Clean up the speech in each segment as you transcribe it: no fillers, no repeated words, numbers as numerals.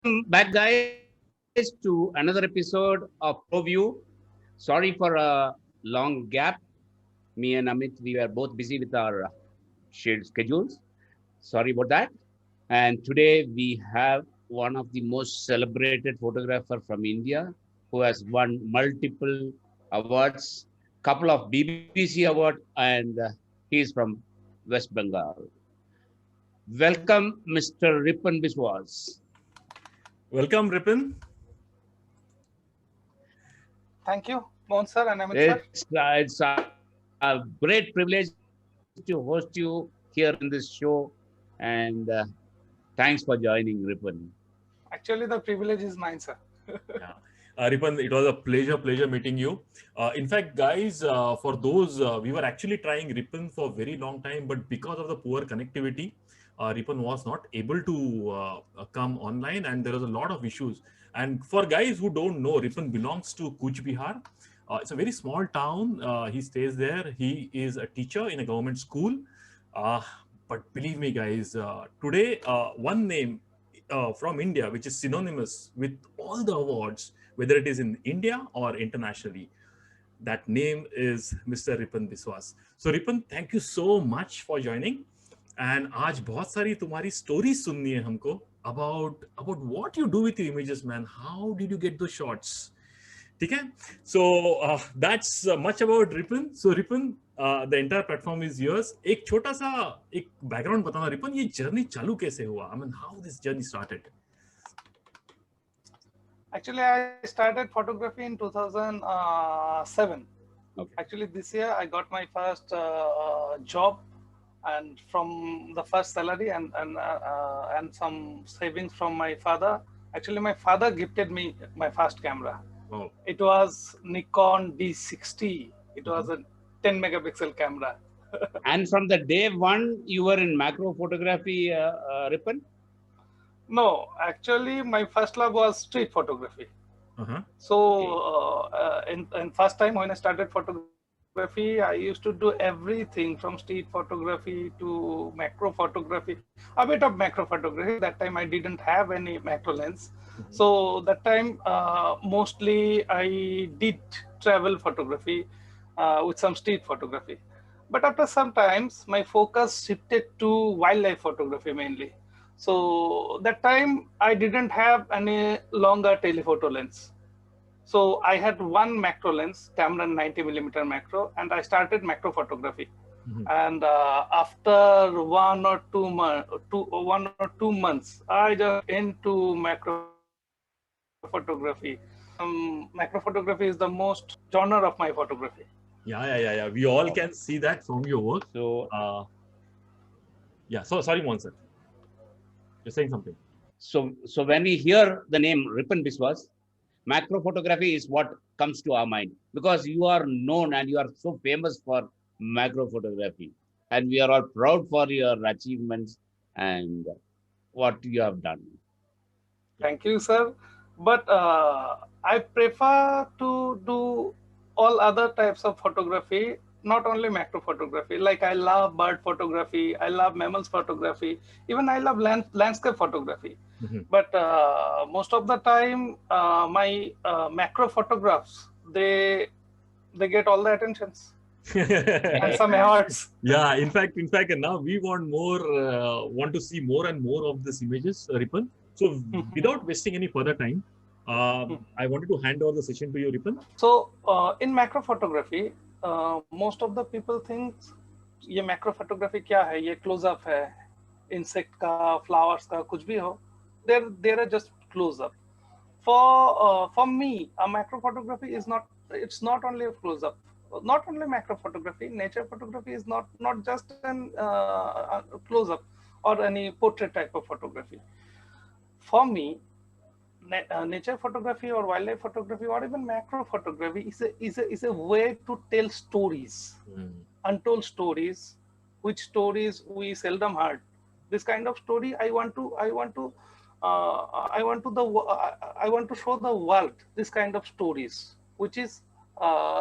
back, guys, to another episode of ProView. Sorry for a long gap. Me and Amit, we were both busy with our shared schedules. Sorry about that. And today we have one of the most celebrated photographer from India who has won multiple awards, couple of BBC award, and he is from West Bengal. Welcome, Mr. Ripan Biswas. Welcome, Ripin. Thank you, Mohan sir and Amit sir. It's a great privilege to host you here in this show, and thanks for joining, Ripan. Actually, the privilege is mine, sir. Yeah. Ripin, it was a pleasure meeting you. In fact, guys, for those, we were actually trying Ripin for a very long time, but because of the poor connectivity, Ripin was not able to come online and there was a lot of issues. And for guys who don't know, Ripin belongs to Kuch Bihar. It's a very small town. He stays there. He is a teacher in a government school. Uh, but believe me, guys, today, one name from India, which is synonymous with all the awards, whether it is in India or internationally. That name is Mr. Ripan Biswas. So Ripan, thank you so much for joining. And आज बहुत सारी तुम्हारी stories सुननी है हमको about what you do with your images, man. How did you get those shots? ठीक है? So that's much about Ripan. So Ripan, the entire platform is yours. एक छोटा सा एक background बताना रिपन, ये जर्नी चालू कैसे हुआ? I mean, how this journey started? Actually, I started photography in 2007. Okay. Actually, this year I got my first job, and from the first salary and some savings from my father. Actually, my father gifted me my first camera. Oh. It was Nikon D60. It was a 10 megapixel camera. And from the day one, you were in macro photography, Ripan? No, actually, my first love was street photography. Uh-huh. So, in first time when I started photography, I used to do everything from street photography to macro photography, a bit of macro photography. That time I didn't have any macro lens. So that time, mostly I did travel photography with some street photography. But after some times, my focus shifted to wildlife photography mainly. So that time I didn't have any longer telephoto lens. So I had one macro lens, Tamron 90mm macro, and I started macro photography. And after 1 or 2 months, I just into macro photography. Macro photography is the most genre of my photography. Yeah. We all can see that from your work. So, yeah. So sorry, Monson. You're saying something. So when we hear the name Ripan Biswas, macro photography is what comes to our mind because you are known and you are so famous for macro photography. And we are all proud for your achievements and what you have done. Thank you, sir. But I prefer to do all other types of photography, not only macro photography. Like I love bird photography, I love mammals photography, even I love landscape photography. But most of the time, my macro photographs, they get all the attentions. And some awards. Yeah, in fact, now we want to see more and more of these images, Ripan. So, without wasting any further time, I wanted to hand over the session to you, Ripan. So, in macro photography, most of the people think ये macro photography क्या है? ये close up है, insect का, flowers का, कुछ भी हो. There are just close up. For me, a macro photography is not. It's not only a close up. Not only macro photography, nature photography is not just an close up or any portrait type of photography. For me, nature photography or wildlife photography or even macro photography is a way to tell stories, untold stories, which stories we seldom heard. This kind of story I want to show the world this kind of stories, which is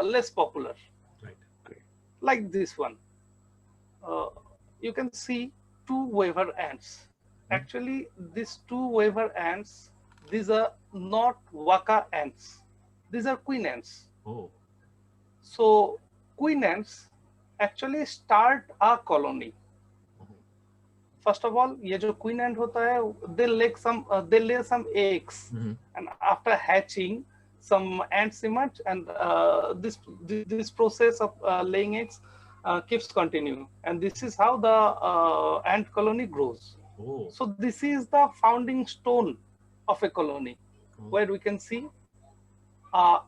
less popular. Right. Great. Like this one, you can see two waver ants. Actually, these two waver ants these are not worker ants. These are queen ants. Oh. So queen ants actually start a colony. First of all, ये जो queen ant होता है, they lay some eggs, and after hatching, some ants emerge, and this process of laying eggs keeps continuing, and this is how the ant colony grows. Oh. So this is the founding stone of a colony, where we can see a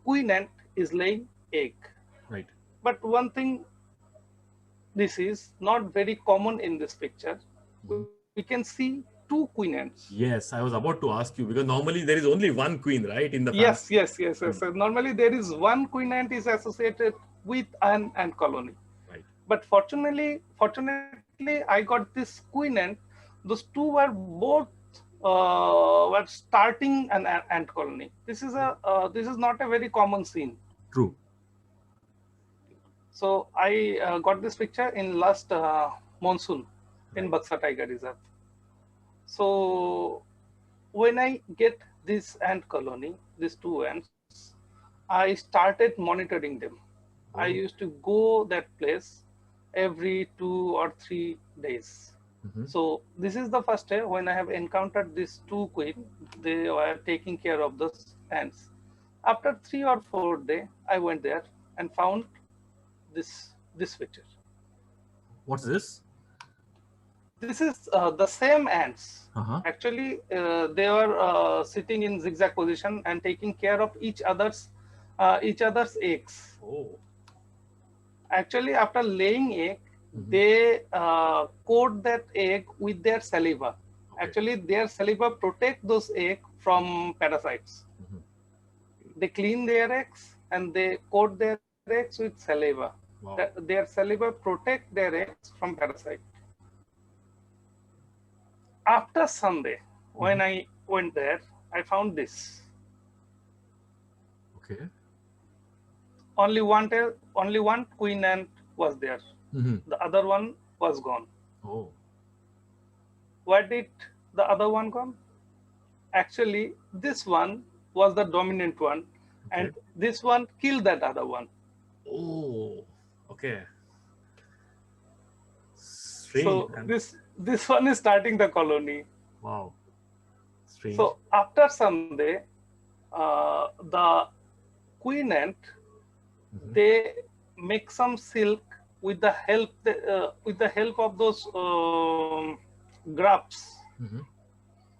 queen ant is laying egg. Right. But one thing, this is not very common in this picture. We can see two queen ants. Yes, I was about to ask you, because normally there is only one queen, right? In the Yes. family. So normally there is one queen ant is associated with an ant colony. Right. But fortunately, I got this queen ant. Those two were both were starting an ant colony. This is not a very common scene. True. So I got this picture in last monsoon in Buxa Tiger Reserve. So when I get this ant colony, these two ants, I started monitoring them. I used to go that place every 2 or 3 days. So this is the first day when I have encountered these two queen. They were taking care of those ants. After 3 or 4 days, I went there and found this picture. What's this? This is the same ants. Actually, they were sitting in zigzag position and taking care of each other's eggs. Oh. Actually, after laying egg, they coat that egg with their saliva. Okay. Actually, their saliva protect those eggs from parasites. They clean their eggs and they coat their eggs with saliva. Wow. Their saliva protect their eggs from parasite. After Sunday, when I went there, I found this. Okay. Only one queen ant was there. The other one was gone. Oh. Where did the other one gone? Actually, this one was the dominant one, and this one killed that other one. Oh. Okay. Strange. So this one is starting the colony. Wow. Strange. So after Sunday, the queen ant, they make some silk with the help of those grubs.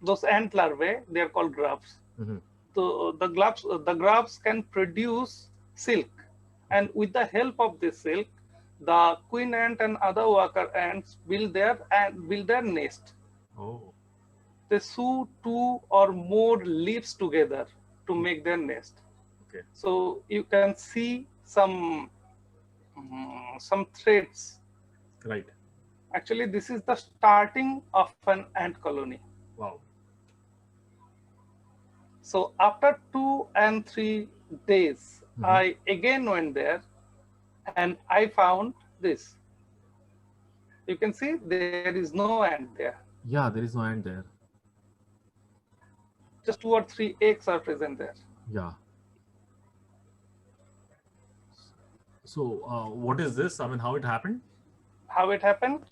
Those ant larvae, they are called grubs. So the grubs can produce silk, and with the help of this silk, the queen ant and other worker ants build their nest. Oh. They sew 2 or more leaves together to make their nest. Okay. So you can see some threads. Right. Actually, this is the starting of an ant colony. Wow. So after 2 and 3 days, I again went there and I found this. You can see there is no ant there. Yeah, there is no ant there. Just 2 or 3 eggs are present there. Yeah. So what is this? I mean, how it happened? How it happened?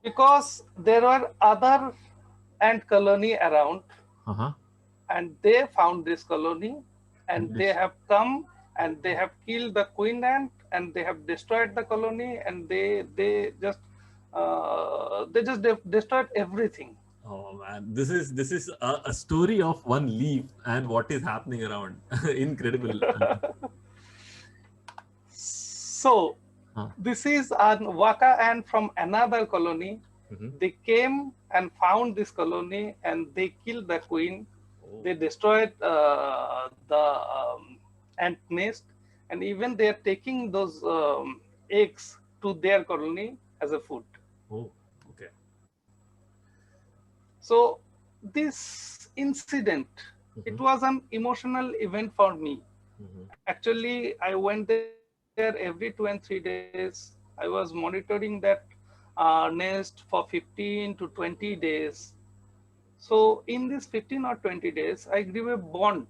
Because there were other ant colony around, and they found this colony, and they have come and they have killed the queen ant, and they have destroyed the colony, and they just destroyed everything. Oh man, this is a story of one leaf and what is happening around. Incredible. So this is a waka ant from another colony. They came and found this colony and they killed the queen. Oh. They destroyed the ant nest, and even they are taking those eggs to their colony as a food. Oh, okay. So this incident, it was an emotional event for me. Actually, I went there every 2 and 3 days. I was monitoring that nest for 15 to 20 days. So in these 15 or 20 days, I grew a bond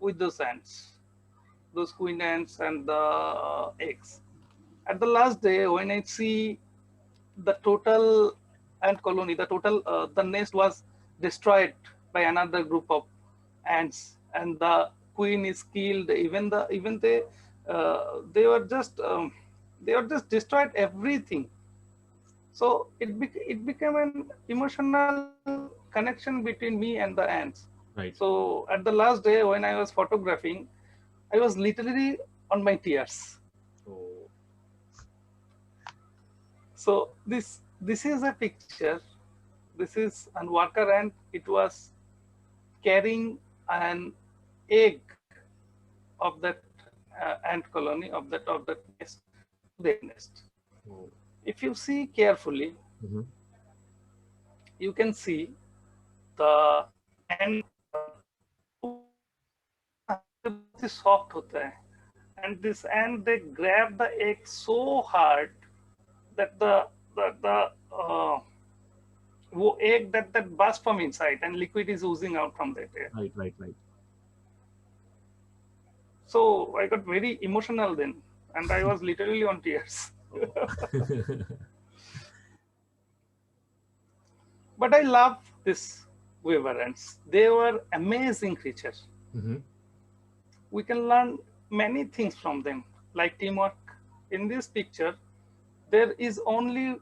with those ants, those queen ants and the eggs. At the last day, when I see the total ant colony, the nest was destroyed by another group of ants, and the queen is killed. They were just destroyed everything. So it became an emotional connection between me and the ants. Right. So at the last day when I was photographing, I was literally on my tears. Oh. So this is a picture. This is an worker ant. It was carrying an egg of that ant colony, of that nest, to their nest. Oh. If you see carefully, Mhm. you can see the ant soft होता है, and this ant, they grab the egg so hard that वो egg that burst from inside and liquid is oozing out from that egg. Right. So I got very emotional then, and I was literally on tears. But I love this weaver ants. They were amazing creatures. Mhm. We can learn many things from them, like teamwork. In this picture, there is only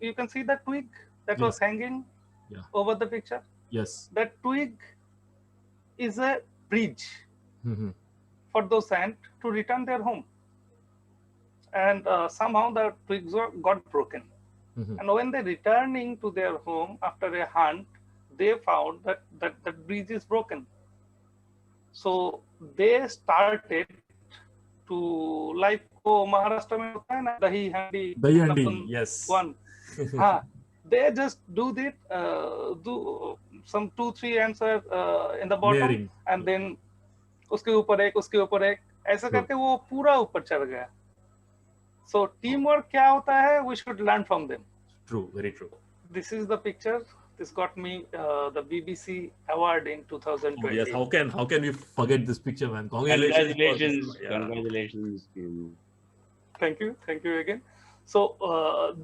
you can see the twig that was Yes. hanging Yeah. over the picture. Yes. That twig is a bridge Mhm. for those ants to return their home. And somehow the twigs got broken. Mhm. And when they're returning to their home after a hunt, they found that bridge is broken. So they started to, like Maharashtra में होता है ना, dahi handi Dahi handi, Napun yes. one. They just do some 2-3 ants are in the bottom, Layering. and then उसके ऊपर एक ऐसा Sure. करके वो पूरा ऊपर चढ़ गया. So teamwork क्या होता है? We should learn from them. True, very true. This is the picture. This got me the BBC award in 2020. Oh, yes. How can we forget this picture, man? Congratulations. Congratulations. Yeah. Congratulations to you. Thank you again. So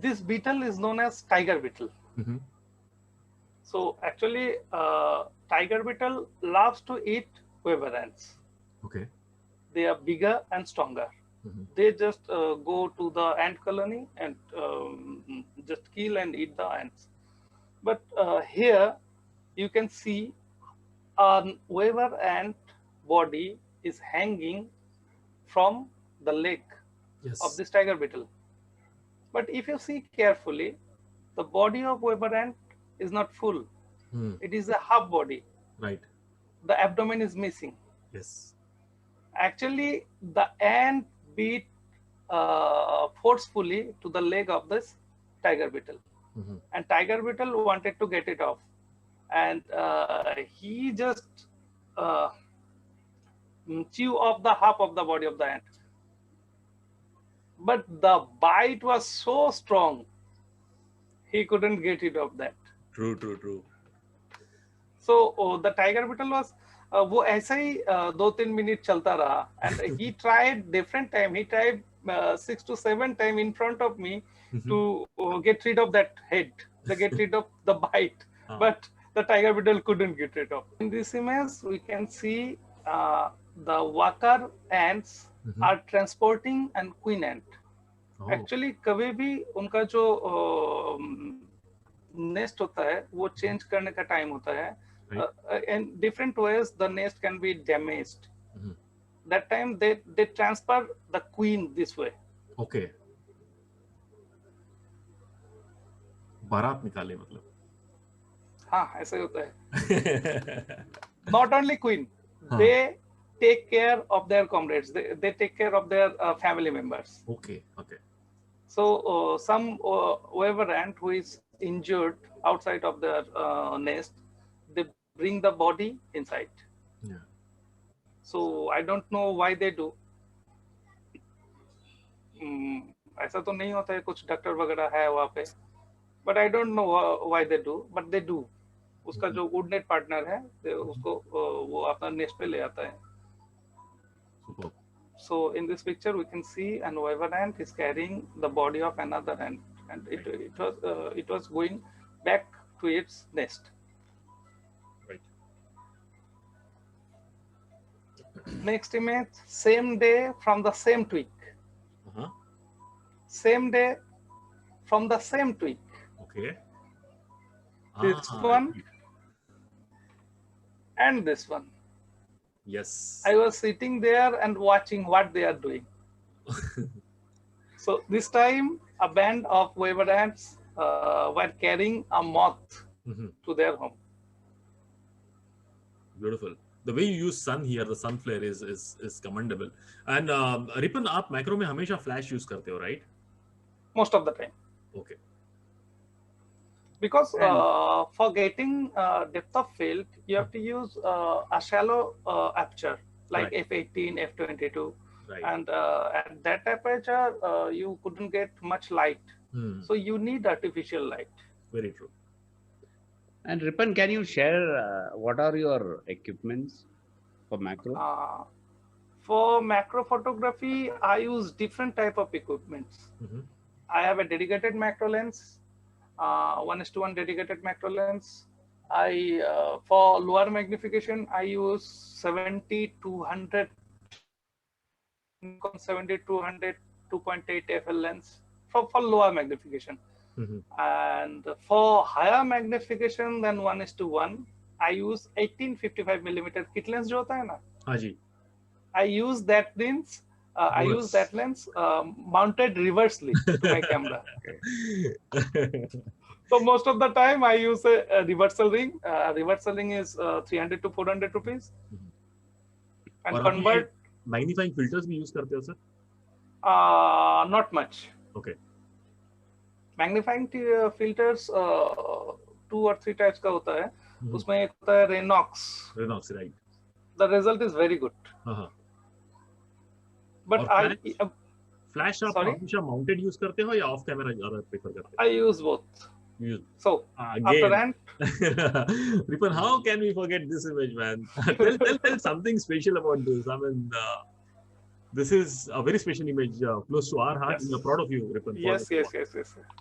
this beetle is known as tiger beetle. Mhm. So actually, tiger beetle loves to eat weaver ants. Okay. They are bigger and stronger. Mhm. They just go to the ant colony and just kill and eat the ants. But here you can see a weaver ant body is hanging from the leg Yes. of this tiger beetle. But if you see carefully, the body of weaver ant is not full. Hmm. It is a half body. Right. The abdomen is missing. Yes. Actually, the ant beat forcefully to the leg of this tiger beetle. Mhm. And tiger beetle wanted to get it off, and he just chew off the half of the body of the ant. But the bite was so strong, he couldn't get rid of that. True. So the tiger beetle was वो ऐसा ही 2-3 minute चलता रहा, and he tried different time. He tried 6 to 7 times in front of me to get rid of that head, to get rid of the bite. But the tiger beetle couldn't get rid of. In this image, we can see the worker ants are transporting an queen ant. Oh. Actually, कभी भी उनका जो nest होता है वो change करने का time होता है. In different ways, the nest can be damaged. That time they transfer the queen this way. Okay. बारात निकाले मतलब. हाँ, ऐसा ही होता है. Not only queen, they take care of their comrades. They take care of their family members. Okay. So some weaver ant who is injured outside of their nest, they bring the body inside. Yeah. So I don't know why they do. ऐसा तो नहीं होता है, कुछ doctor वगैरह है वहाँ पे, but I don't know why they do, but they do. उसका जो वुड नेट पार्टनर है उसको वो अपना नेस्ट पे ले आता है. Superb. So in this picture we can see an weaver ant is carrying the body of another ant, and it was going back to its nest. Right. Next image, same day from the same twig. Uh-huh. Same day from the same twig. Okay. This one and this one. Yes. I was sitting there and watching what they are doing. So this time a band of weaver ants were carrying a moth to their home. Beautiful. The way you use sun here, the sun flare is commendable. And Ripan, आप macro में हमेशा flash use करते हो, right? Most of the time. Okay. Because for getting depth of field, you have to use a shallow aperture like Right. f18, f22, Right. and at that aperture you couldn't get much light. So you need artificial light. Very true. And Ripan, can you share what are your equipments for macro? For macro photography, I use different type of equipments. I have a dedicated macro lens, 1:1 dedicated macro lens. For lower magnification, I use 70-200 70-200 2.8 FL lens for lower magnification. And for higher magnification than 1:1, I use 1855 millimeter kit lens जो होता है ना. हाँ जी. I use that lens. I use that lens mounted reversely to my camera. So most of the time I use a reversal ring. Reversal ring is 300 to 400 rupees. And convert. Magnifying filters भी use करते हो sir? Not much. Okay. Magnifying filters 2 or 3 types का होता है. उसमें एक होता है Renox. Renox, right. The result is very good. But flash आप हमेशा mounted use करते हो या off camera ज़्यादा prefer करते हो? I use both. So after ant, Ripan, how can we forget this image, man? tell something special about this. I mean, this is a very special image, close to our heart. Yes. We are proud of you, Ripan. Yes.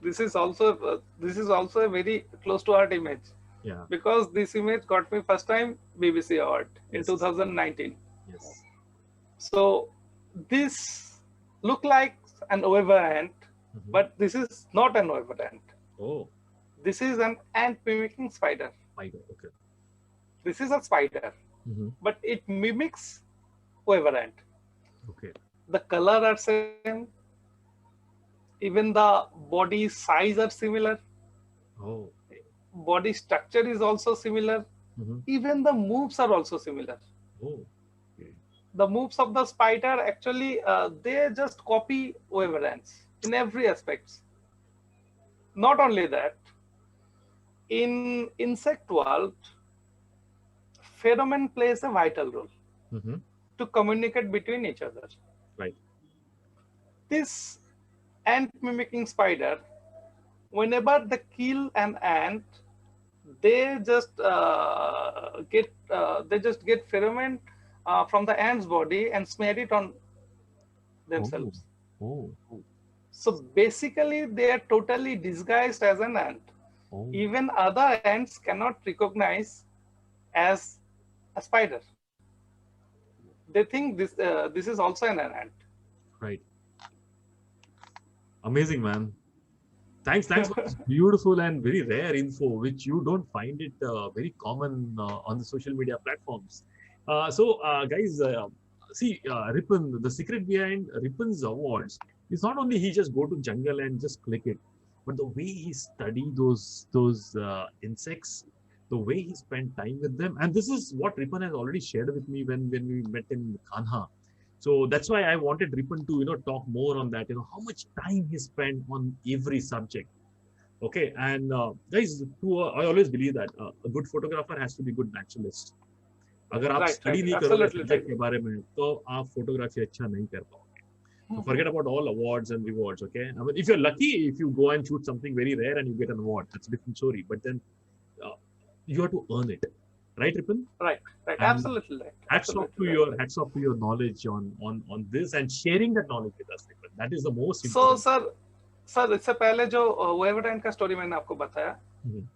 This is also a very close to heart image. Yeah. Because this image got me first time BBC award in 2019. Yes. So this look like an weaver ant, but this is not an weaver ant. Oh. This is an ant mimicking spider. Spider. Okay. This is a spider, but it mimics weaver ant. Okay. The color are same. Even the body size are similar. Oh. Body structure is also similar. Even the moves are also similar. Oh. The moves of the spider actually they just copy weaver ants in every aspects. Not only that, in insect world, pheromone plays a vital role to communicate between each other. Right. This ant mimicking spider, whenever they kill an ant, they just get pheromone from the ant's body and smear it on themselves. Oh. So basically, they are totally disguised as an ant. Oh. Even other ants cannot recognize as a spider. They think this is also an ant. Right. Amazing, man. Thanks for this beautiful and very rare info, which you don't find it very common on the social media platforms. So, guys, see, Ripan, the secret behind Ripan's awards is not only he just go to jungle and just click it, but the way he study those insects, the way he spent time with them, and this is what Ripan has already shared with me when we met in Kanha. So that's why I wanted Ripan to talk more on that. How much time he spent on every subject. Okay, and guys, I always believe that a good photographer has to be good naturalist. अगर आप study नहीं करोगे subject के बारे में तो आप photography अच्छा नहीं कर पाओगे. So forget about all awards and rewards. Okay, I mean, if you're lucky, if you go and shoot something very rare and you get an award, that's a different story. But then you have to earn it, right, Ripon? Right. And Absolutely right. hats off to Absolutely hats off to your knowledge on this and sharing that knowledge with us, Ripon. That is the most So important. Sir इससे पहले जो वेवरडाइन का story मैंने आपको बताया, Mhm.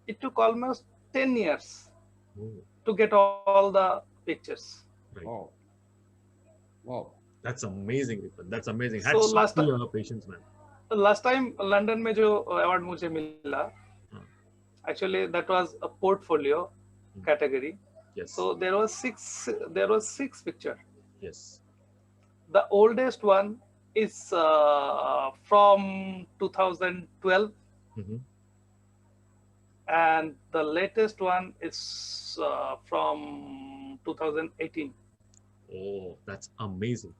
it took almost 10 years Oh, to get all the pictures. right. Wow. Wow. That's amazing, Ripon. That's amazing. So Hats off to your patience, man. last time London में जो award मुझे मिला, हाँ. actually that was a portfolio category. Yes. So there was six picture. Yes. The oldest one is from 2012, Mhm. and the latest one is from 2018. Oh, that's amazing.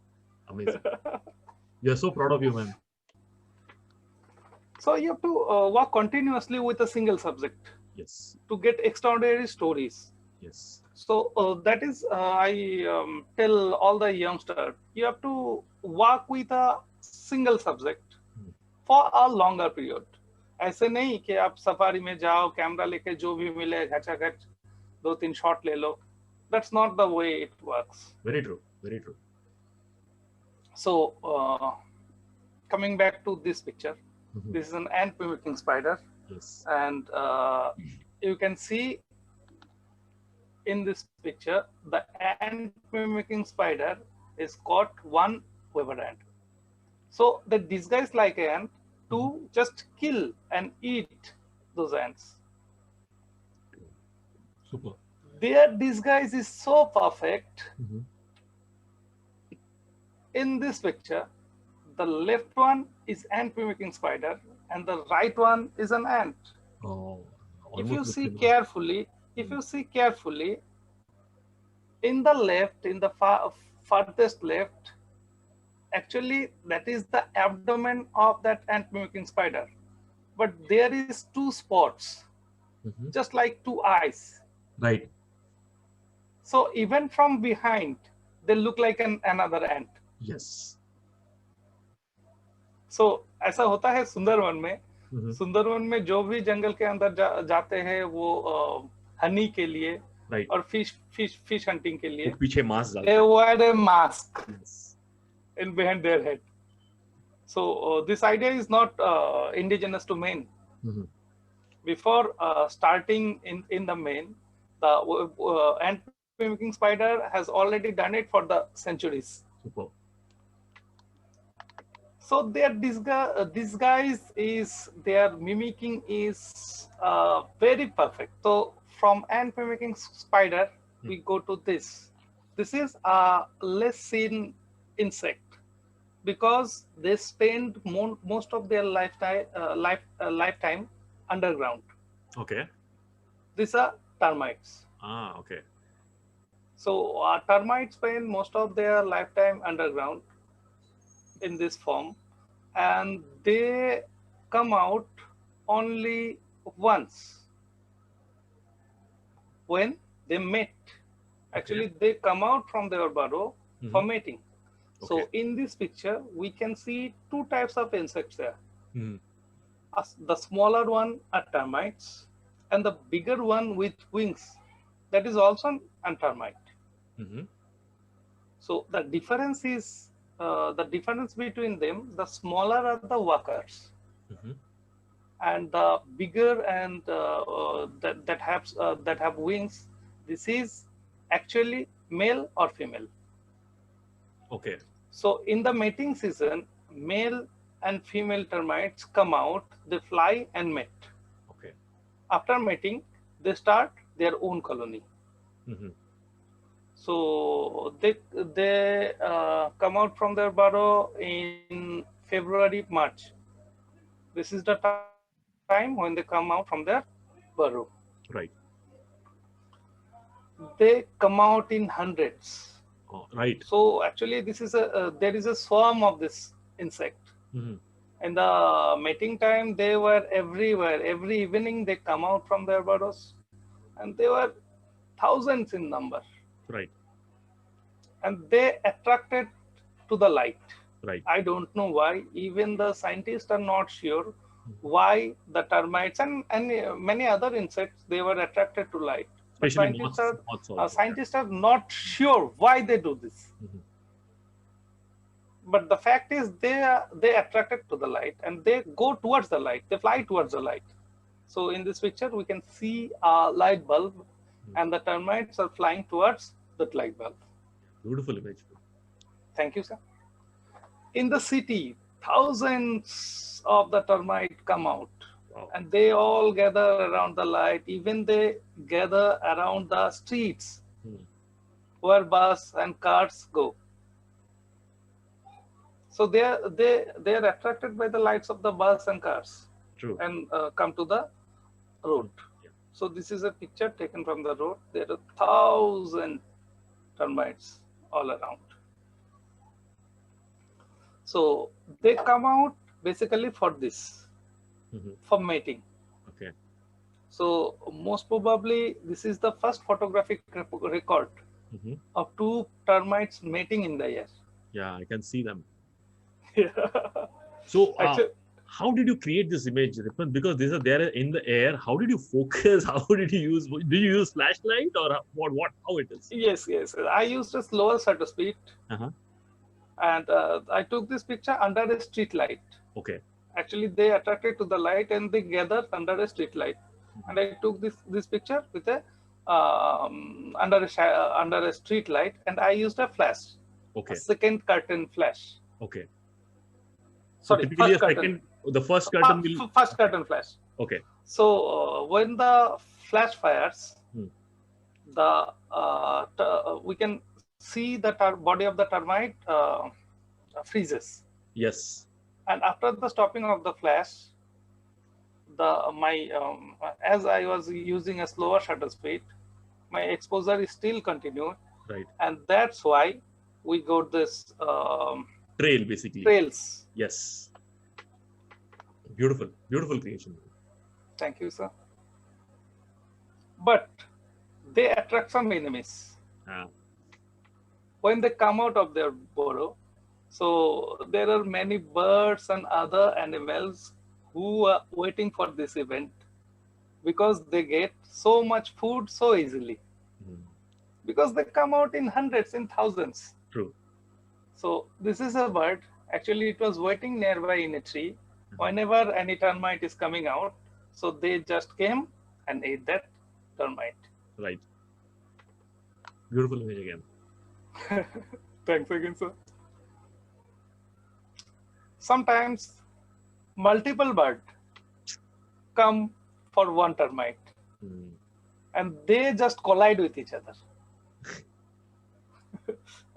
Amazing. We are so proud of you, man. So you have to work continuously with a single subject Yes. to get extraordinary stories. Yes. So that is, I tell all the youngsters, you have to work with a single subject for a longer period. ऐसे नहीं कि आप safari में जाओ, camera लेके जो भी मिले घचाघच 2-3 शॉट ले लो. That's not the way it works. Very true. Very true. So coming back to this picture, Mhm. this is an ant mimicking spider, Yes. and you can see in this picture the ant mimicking spider is caught one weaver ant. So they disguise like ant to just kill and eat those ants. Super. Their disguise is so perfect. Mhm. In this picture, the left one is ant mimicking spider and the right one is an ant. Oh, If almost you look see similar. carefully, in the left, in the farthest left, actually that is the abdomen of that ant mimicking spider. But there is two spots, Mhm. just like two eyes. Right. So even from behind, they look like another ant. Yes. So ऐसा होता है सुंदरवन में. Mhm. Sundarban में जो भी जंगल के अंदर जाते हैं वो हनी के लिए Right. और फिश हंटिंग के लिए वो पीछे मास्क डालते they हैं. wear a mask Yes. in behind their head. So this idea is not indigenous to Maine. Mhm. Before starting in the Maine, the ant mimicking spider has already done it for the centuries. Super. So their disguise is, their mimicking is very perfect. So from ant mimicking spider, we go to this. This is a less seen insect because they spend most of their lifetime underground. Okay. These are termites. Ah, okay. So termites spend most of their lifetime underground in this form, and they come out only once when they mate. Actually, they come out from their burrow for mating. So Okay. in this picture, we can see two types of insects there. Mhm. The smaller one are termites, and the bigger one with wings, that is also a termite. Mhm. So the difference is, the difference between them, the smaller are the workers, Mhm. and the bigger and that have wings, this is actually male or female. Okay. So in the mating season, male and female termites come out, they fly and mate. Okay. After mating, they start their own colony. Mhm. So they come out from their burrow in February, March. This is the time when they come out from their burrow. Right. They come out in hundreds. Oh, right. So actually, this is there is a swarm of this insect. Mhm. In the mating time, they were everywhere. Every evening, they come out from their burrows, and they were thousands in number. Right. And they attracted to the light. Right. I don't know why. Even the scientists are not sure why the termites and many other insects, they were attracted to light. But Especially moths also. scientists are not sure why they do this. But the fact is they attracted to the light and they go towards the light. They fly towards the light. So in this picture, we can see a light bulb and the termites are flying towards that light bulb. Beautiful image. Thank you, sir. In the city, thousands of the termites come out. Wow. And they all gather around the light. Even they gather around the streets where bus and cars go. So they are attracted by the lights of the bus and cars. True. And come to the road. Yeah. So this is a picture taken from the road. There are 1,000 termites all around. So they come out basically for this, for mating. Okay. So most probably this is the first photographic record of 2 termites mating in the air. Yeah, I can see them. Yeah. So Actually, how did you create this image, Ripan? Because these are there in the air. How did you focus? How did you use? Did you use flashlight or what? How it is? yes. I used a slower shutter speed, and I took this picture under a street light. Okay. Actually, they attracted to the light and they gathered under a street light. And I took this picture with a under a street light, and I used a flash. Okay. A second curtain flash. Okay. Sorry, so typically the first curtain will. First curtain flash. Okay. So when the flash fires, we can see the body of the termite freezes. Yes. And after the stopping of the flash, as I was using a slower shutter speed, my exposure is still continued. Right. And that's why we got this trail, basically. Trails. Yes. Beautiful creation. Thank you, sir. But they attract some enemies. When they come out of their burrow, so there are many birds and other animals who are waiting for this event because they get so much food so easily. Because they come out in hundreds, in thousands. True. So this is a bird. Actually, it was waiting nearby in a tree. Whenever any termite is coming out, so they just came and ate that termite. Right. Beautiful image again. Thanks again, sir. Sometimes multiple birds come for one termite and they just collide with each other.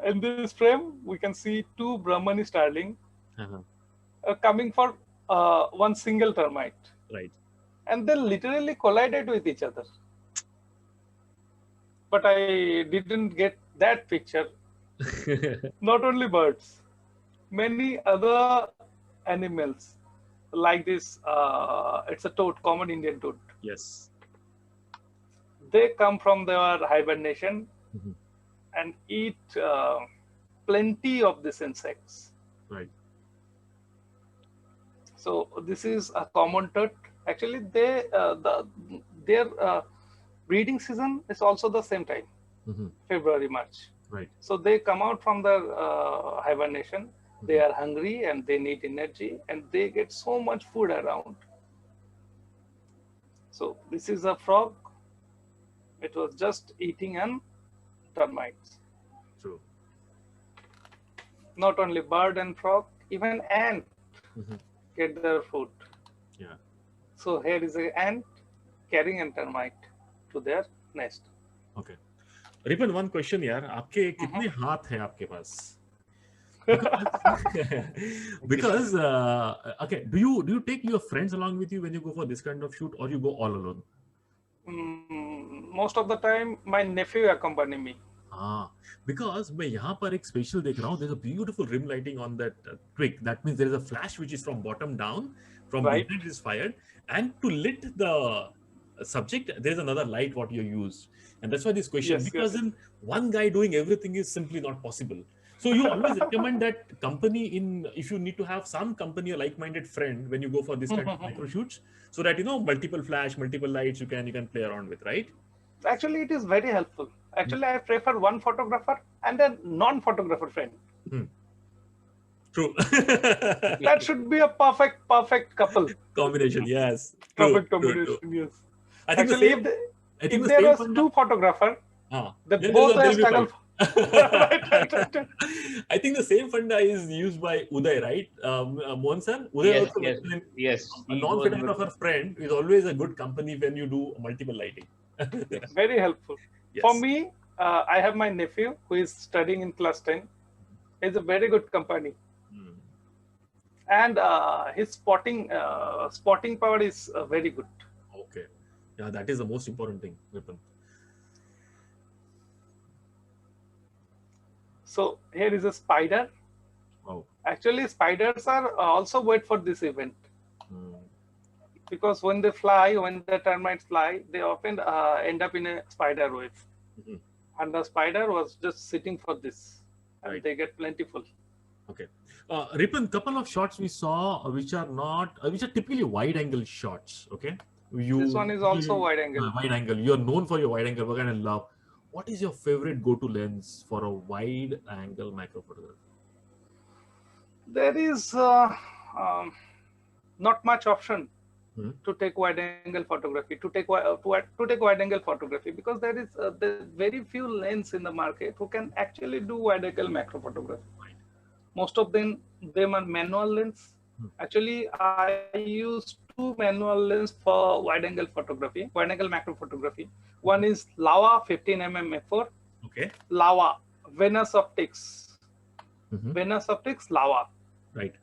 In this frame, we can see 2 Brahmani starling coming for one single termite. Right. And they literally collided with each other. But I didn't get that picture. Not only birds, many other animals like this. It's a toad, common Indian toad. Yes. They come from their hibernation and eat plenty of these insects. Right. So this is a common toad. Actually, their breeding season is also the same time, February, March. Right. So they come out from their hibernation. They are hungry and they need energy and they get so much food around. So this is a frog. It was just eating an termites. True. Not only bird and frog, even ant get their food. Yeah. So here is an ant carrying a termite to their nest. Okay. Ripan, one question, यार, आपके कितने हाथ हैं आपके पास? Because okay, do you take your friends along with you when you go for this kind of shoot, or you go all alone? Most of the time, my nephew accompany me. Because मैं यहाँ पर एक special देख रहा हूँ. There's a beautiful rim lighting on that twig. That means there is a flash which is from bottom down, from behind it is fired, and to lit the subject, there's another light what you use. And that's why this question, because then one guy doing everything is simply not possible. So you always recommend that company if you need to have some company or like-minded friend when you go for this kind of micro shoots, so that multiple flash, multiple lights you can play around with, right? Actually, it is very helpful. Actually, I prefer one photographer and a non-photographer friend. True. That should be a perfect couple. Combination, yes. True, Perfect true, true. combination, yes. I think Actually, the if there same was funda- two photographers, they then both there'll were be a struggle. fight. Right. I think the same funda is used by Uday, right? Mohan sir, Uday Yes, also yes, mentioned yes. a He goes with non-photographer friend is always a good company when you do multiple lighting. Very helpful. For Yes. me, I have my nephew who is studying in class 10. It's a very good company. Hmm. And his spotting power is very good. Okay. Yeah, that is the most important thing, Vipin. So here is a spider. Wow. Actually, spiders are also wait for this event Hmm. because when they fly, when the termites fly, they often end up in a spider web. Mhm. And the spider was just sitting for this, and Right. they get plentiful. Okay. Ripon, couple of shots we saw which are typically wide angle shots. Okay. This one is also wide angle. Wide angle. You're known for your wide angle work and I love. What is your favorite go-to lens for a wide angle macro photography? There is not much option Hmm. to take wide angle photography, to take wide angle photography, because there's very few lenses in the market who can actually do wide angle macro photography. Right. Most of them are manual lens. Actually, I use two manual lens for wide angle photography, wide angle macro photography. One is Laowa 15mm f4. Okay. Laowa, Venus Optics. Mhm. Venus Optics, Laowa. Right.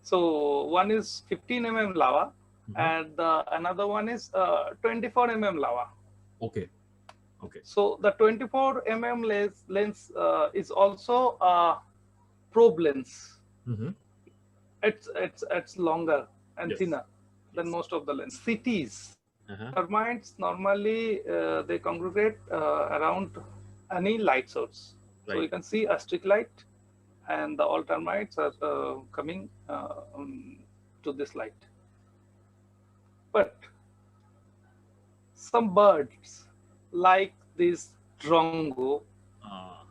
So one is 15mm Laowa, and another one is 24mm Laowa. Okay. Okay. So the 24mm lens is also a probe lens. Mhm. It's longer and Yes. thinner than most of the lens. Cities, Uh-huh. termites normally they congregate around any light source. So Right. you can see a street light, and all termites are coming to this light. But some birds like this drongo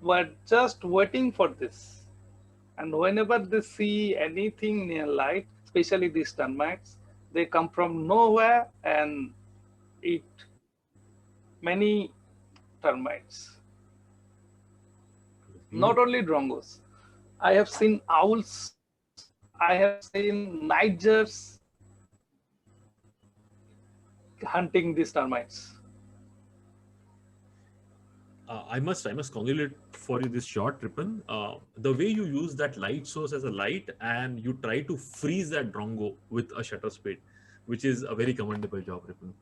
were just waiting for this. And whenever they see anything near light, especially these termites, they come from nowhere and eat many termites. Not only drongos. I have seen owls, I have seen nigers hunting these termites. I must congratulate for you this shot, Ripon. The way you use that light source as a light and you try to freeze that drongo with a shutter speed, which is a very commendable job, Ripon.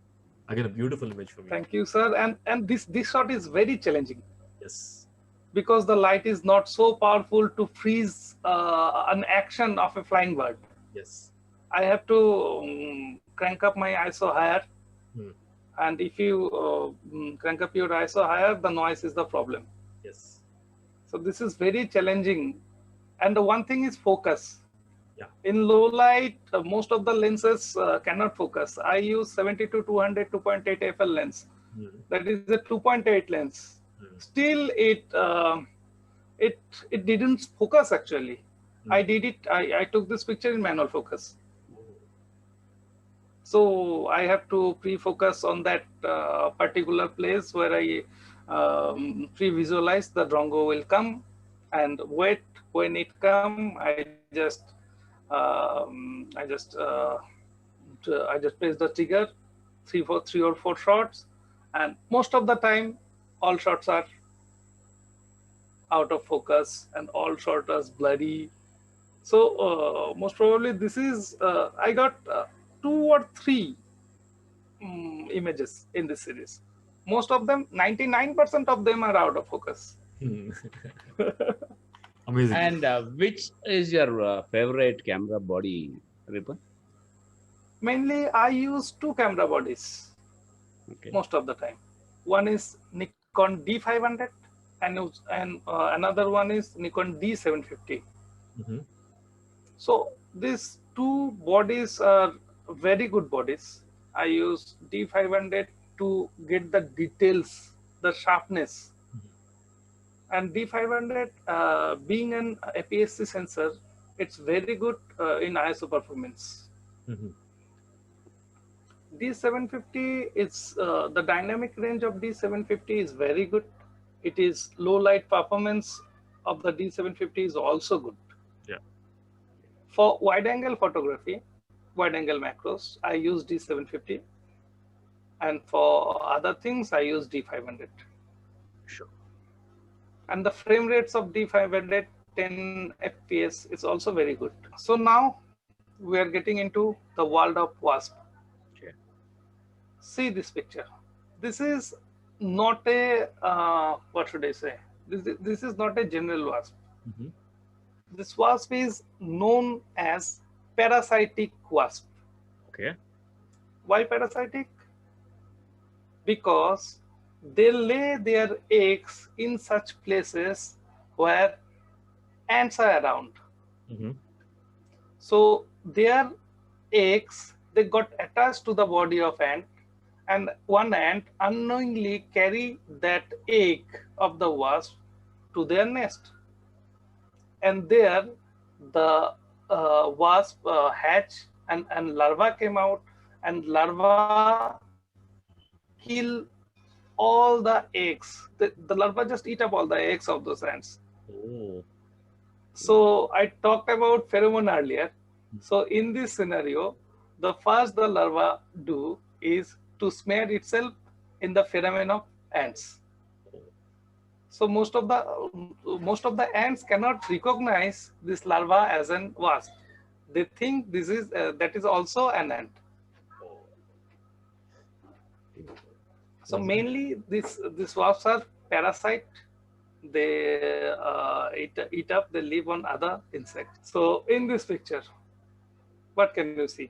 Again, a beautiful image for me. Thank you, sir. And this shot is very challenging. Yes. Because the light is not so powerful to freeze an action of a flying bird. Yes. I have to crank up my ISO higher. And if you crank up your ISO higher, the noise is the problem. Yes. So this is very challenging. And the one thing is focus. Yeah. In low light, most of the lenses cannot focus. I use 70-200 2.8 FL lens. That is a 2.8 lens. Still, it didn't focus actually. I took this picture in manual focus. So I have to pre-focus on that particular place where I pre-visualize the drongo will come, and wait. When it come, I just press the trigger, three or four shots, and most of the time, all shots are out of focus and all shots are blurry. So most probably this is I got 2 or 3 images in this series. Most of them, 99% of them are out of focus. Amazing. And which is your favorite camera body, Ripon? Mainly, I use 2 camera bodies most of the time. One is Nikon D500 and another one is Nikon D750. Mhm. So these two bodies are very good bodies. I use D500 to get the details, the sharpness, and D500 being an APS-C sensor, it's very good in ISO performance. Mhm. D750 is the dynamic range of D750 is very good. It is low light performance of the D750 is also good. Yeah. For wide angle photography, wide angle macros, I use D750, and for other things I use D500. Sure. And the frame rates of D500 10 FPS is also very good. So now we are getting into the world of WASP. Okay. See this picture. This is not a what should I say? This is not a general wasp. Mhm. This wasp is known as parasitic wasp. Okay. Why parasitic? Because they lay their eggs in such places where ants are around. Mhm. So their eggs, they got attached to the body of ant, and one ant unknowingly carry that egg of the wasp to their nest, and there the wasp hatch, and larva came out, and larva kill all the eggs. The larva just eat up all the eggs of those ants. Oh. So I talked about pheromone earlier. So in this scenario, the first the larva do is to smear itself in the pheromone of ants. So most of the ants cannot recognize this larva as an wasp. They think this is that is also an ant. So mainly these wasps are parasite. They eat up. They live on other insects. So in this picture, what can you see?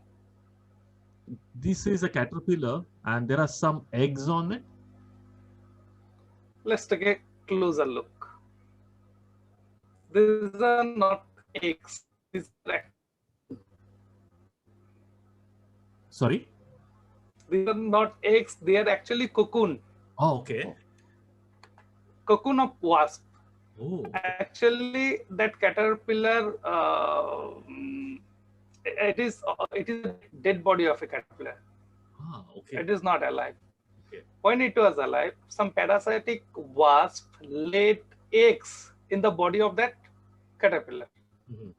This is a caterpillar, and there are some eggs on it. Let's take a closer look. These are not eggs. These are Sorry. these are not eggs. They are actually cocoon. Oh, okay. Cocoon of wasp. Oh. Actually, that caterpillar, it is a dead body of a caterpillar. Ah, okay. It is not alive. Okay. When it was alive, some parasitic wasp laid eggs in the body of that caterpillar. Mhm.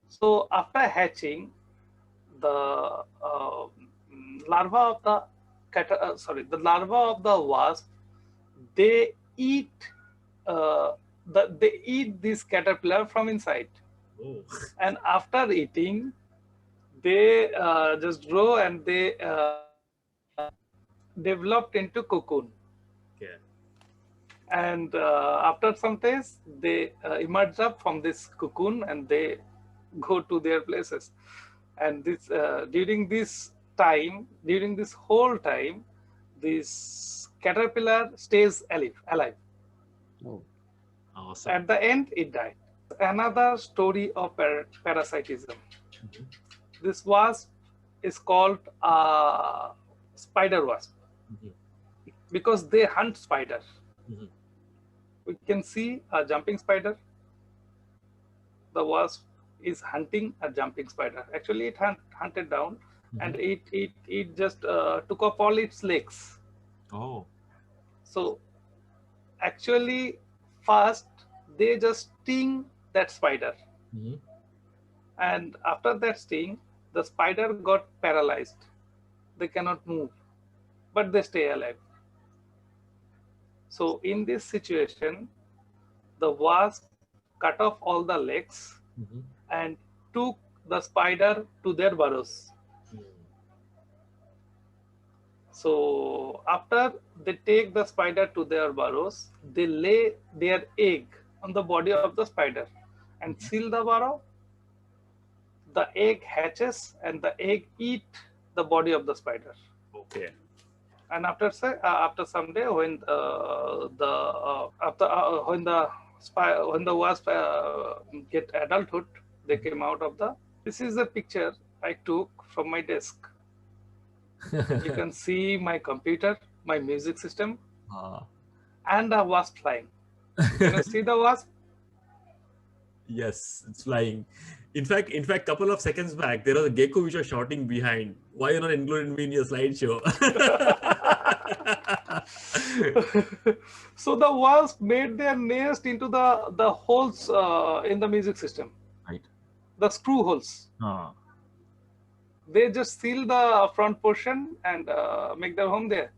So after hatching, the larva of the larva of the wasp, they eat they eat this caterpillar from inside, Oh. and after eating, they just grow, and they developed into cocoon. Okay. And after some days, they emerge up from this cocoon, and they go to their places. And this during this whole time, this caterpillar stays alive. Oh. Awesome. At the end, it died. Another story of parasitism. Mhm. This wasp is called spider wasp Mhm. because they hunt spider. Mhm. We can see a jumping spider. The wasp is hunting a jumping spider. Actually, it hunted down, and it just took off all its legs. Oh. So actually, first they just sting that spider, Mhm. and after that sting, the spider got paralyzed. They cannot move, but they stay alive. So in this situation, the wasp cut off all the legs Mhm. and took the spider to their burrows. Mhm. So after they take the spider to their burrows, they lay their egg on the body of the spider and seal the burrow. The egg hatches, and the egg eat the body of the spider. Okay. And after some day, when when the wasp get adulthood, they came out of the. This is the picture I took from my desk. You can see my computer, my music system, and a wasp flying. Can you see the wasp? Yes, it's flying. In fact, couple of seconds back, there was a gecko which was shouting behind. Why you not included me in your slideshow? So the wasp made their nest into the holes in the music system, Right. the screw holes. They just seal the front portion and make their home there.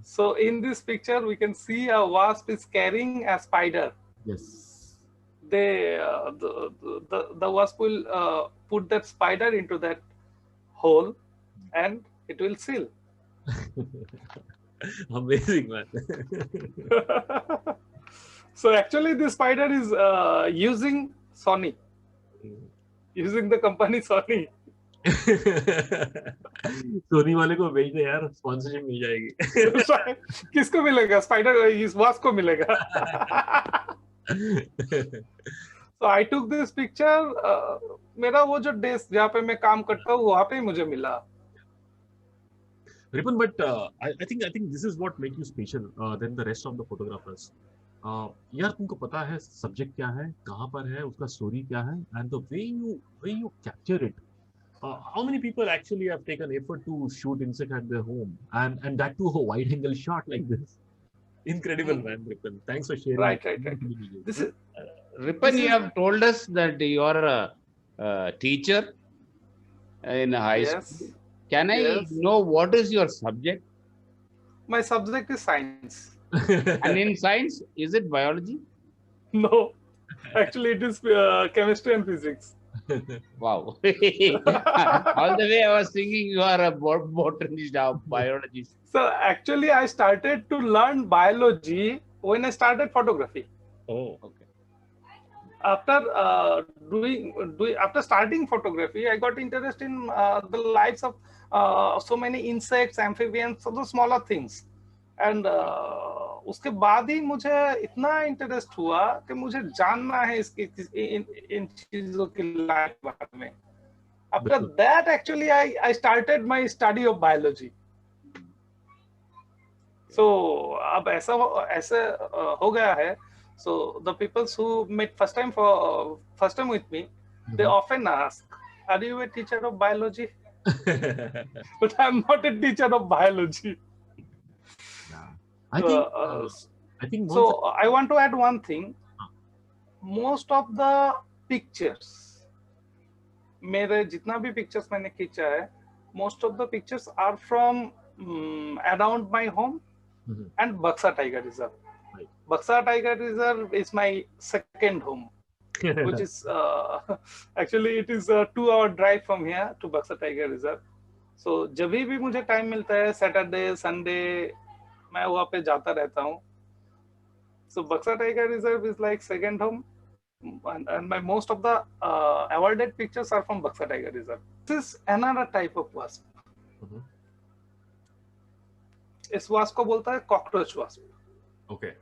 So in this picture, we can see a wasp is carrying a spider. Yes. They the wasp will put that spider into that hole, and it will seal. Amazing, man. So actually, this spider is using Sony, using the company Sony. Soni वाले को भेज दे यार, sponsorship मिल जाएगी. किसको मिलेगा? Spider, इस wasp को मिलेगा. So I took this picture. मेरा वो जो डेस्क जहाँ पे मैं काम करता हूँ वहाँ पे मुझे मिला. Ripan, but I think this is what makes you special than the rest of the photographers. यार तुमको पता है सब्जेक्ट क्या है, कहाँ पर है, उसका स्टोरी क्या है, and the way you capture it. How many people actually have taken effort to shoot insect at their home, and that too a wide angle shot like this? Incredible, man, Ripan. Thanks for sharing. Right. This is Ripan, you have told us that you are a teacher in high school. Can I know what is your subject? My subject is science. And in science, is it biology? No, actually it is chemistry and physics. Wow. All the way I was thinking you are a botanist or biologist. So actually I started to learn biology when I started photography. Oh, okay. After after starting photography, I got interested in the lives of so many insects, amphibians, so the smaller things. And उसके बाद ही मुझे इतना interest हुआ कि मुझे जानना है इसकी इन चीजों की लाइफ के बारे में. After that, actually, I started my study of biology. So अब ऐसा हो गया है. So the people who met first time with me, they often ask, "Are you a teacher of biology?" But I'm not a teacher of biology. I think so. I want to add one thing. Most of the pictures, मेरे जितना भी pictures मैंने खींचा है, most of the pictures are from around my home and Buxa Tiger Reserve. Right. Buxa Tiger Reserve is my second home, which is actually it is a 2-hour drive from here to Buxa Tiger Reserve. So जब भी मुझे time मिलता है, Saturday, Sunday, मैं वहाँ पे जाता रहता हूँ. So Buxa Tiger Reserve is like second home, and my most of the awarded pictures are from Buxa Tiger Reserve. This is another type of wasp. इस wasp को बोलता है cockroach wasp. Okay.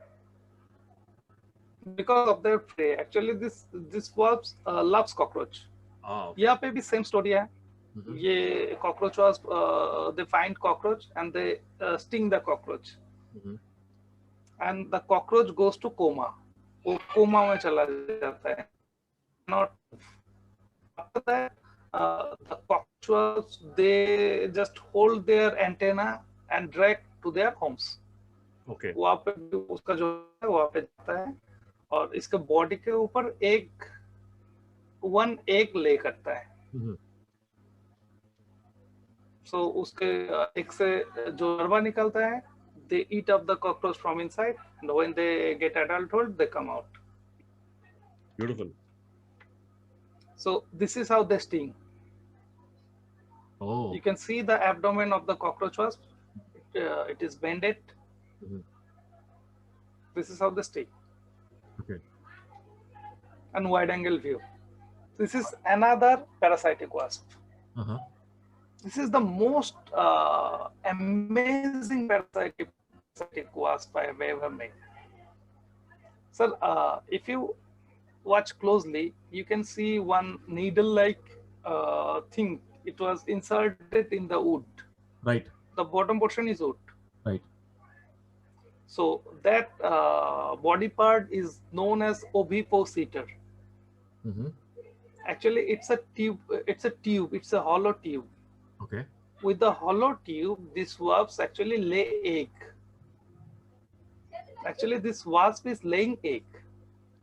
Because of their prey, actually this wasp loves cockroach. Okay. यहाँ पे भी same story है. ये cockroach wasp, they find cockroach and they sting the cockroach. And the cockroach goes to coma. वो coma में चला जाता है. Not after that, the cockroach, they just hold their antenna and drag to their homes. Okay. वहाँ पे उसका जो है वहाँ पे जाता है और इसके बॉडी के ऊपर one egg lay करता है. So उसके egg से जो larva निकलता है, they eat up the cockroach from inside, and when they get adulthood, they come out. Beautiful. So this is how they sting. Oh. You can see the abdomen of the cockroach wasp. It is bended. This is how they sting. Okay. And wide angle view. This is another parasitic wasp. This is the most amazing parasitic wasp I have ever made. Sir, if you watch closely, you can see one needle-like thing. It was inserted in the wood. Right. The bottom portion is wood. Right. So that body part is known as ovipositor. Mm-hmm. Actually, it's a tube. It's a hollow tube. Okay. With the hollow tube, these wasps actually lay egg. Actually, this wasp is laying egg,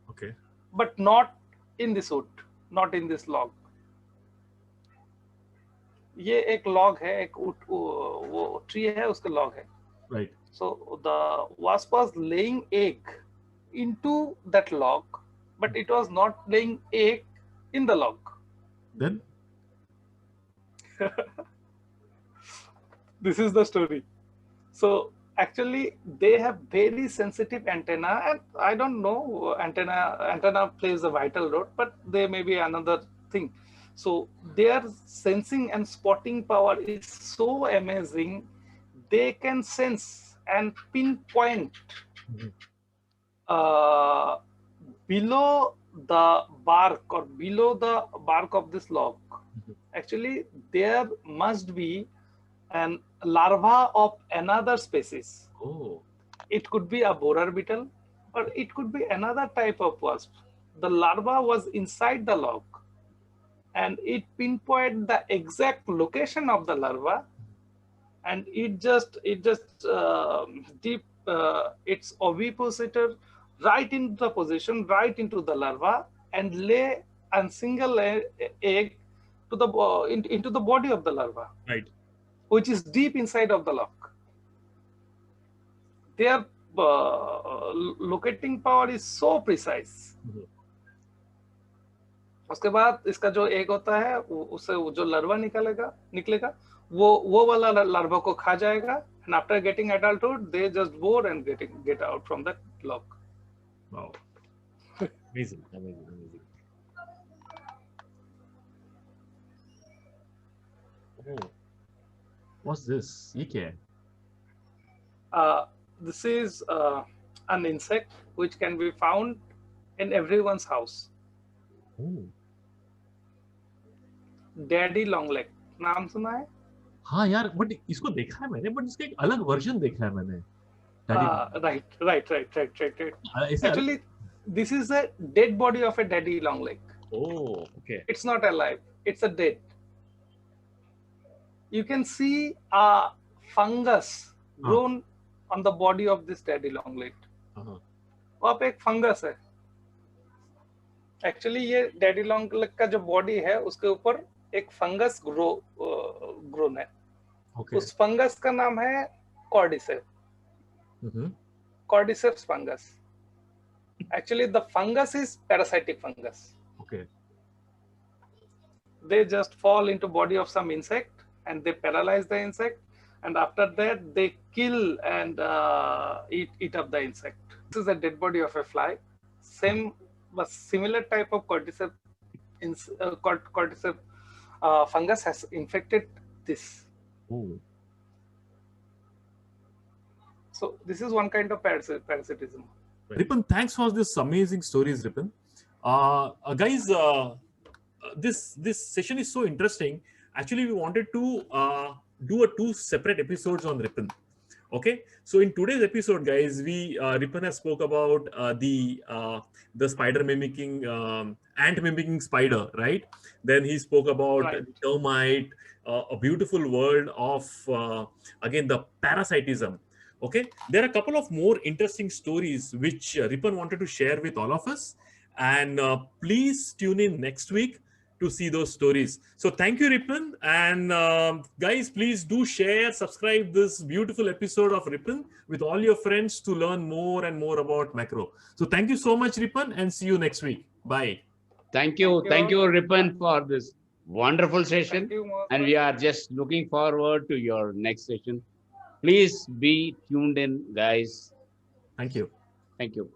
Okay. but not in this wood, not in this log. ये एक log है, एक वो tree है, उसका log है. Right. So the wasp was laying egg into that log, but it was not laying egg in the log. Then? This is the story. So actually, they have very sensitive antenna, and I don't know, antenna plays a vital role, but there may be another thing. So their sensing and spotting power is so amazing. They can sense and pinpoint below the bark or below the bark of this log. Actually, there must be an larva of another species. Oh. It could be a borer beetle, or it could be another type of wasp. The larva was inside the log, and it pinpointed the exact location of the larva, and it just deep its ovipositor right into the position, right into the larva, and lay a single egg to the into the body of the larva. Right. Which is deep inside of the log. Their locating power is so precise. उसके बाद इसका जो egg होता है उससे जो larva निकलेगा वो वाला larva को खा जाएगा, and after getting adulthood they just bore and get out from that log. Wow. Amazing. Oh. What's this? ये क्या है? This is an insect which can be found in everyone's house. Oh. Daddy longleg, नाम सुना है? हाँ यार, but इसको देखा है मैंने, बट इसका एक अलग वर्जन देखा है मैंने. Right. Actually, this is a dead body of a daddy longleg. Oh, okay. It's not alive. It's a dead. You can see a fungus grown on the body of this daddy longleg. वो आप एक fungus है. Actually, ये daddy longleg का जो body है, उसके ऊपर एक fungus grown है. Okay. उस fungus का नाम है cordyceps. Cordyceps fungus. Actually, the fungus is parasitic fungus. Okay. They just fall into body of some insect and they paralyze the insect, and after that they kill and eat up the insect. This is a dead body of a fly. Same but similar type of cordyceps fungus has infected this. Oh. So this is one kind of parasitism. Ripon, thanks for this amazing stories, Ripon. Guys, this session is so interesting. Actually, we wanted to do two separate episodes on Ripon. Okay, so in today's episode, guys, Ripon has spoke about the spider mimicking, ant mimicking spider, right? Then he spoke about termite, a beautiful world of again the parasitism. Okay, there are a couple of more interesting stories which Ripon wanted to share with all of us, and please tune in next week to see those stories. So thank you, Ripon, and guys, please do share, subscribe this beautiful episode of Ripon with all your friends to learn more and more about macro. So thank you so much, Ripon, and see you next week. Bye. Thank you, Ripon, for this wonderful session, and we are just looking forward to your next session. Please be tuned in, guys. Thank you. Thank you.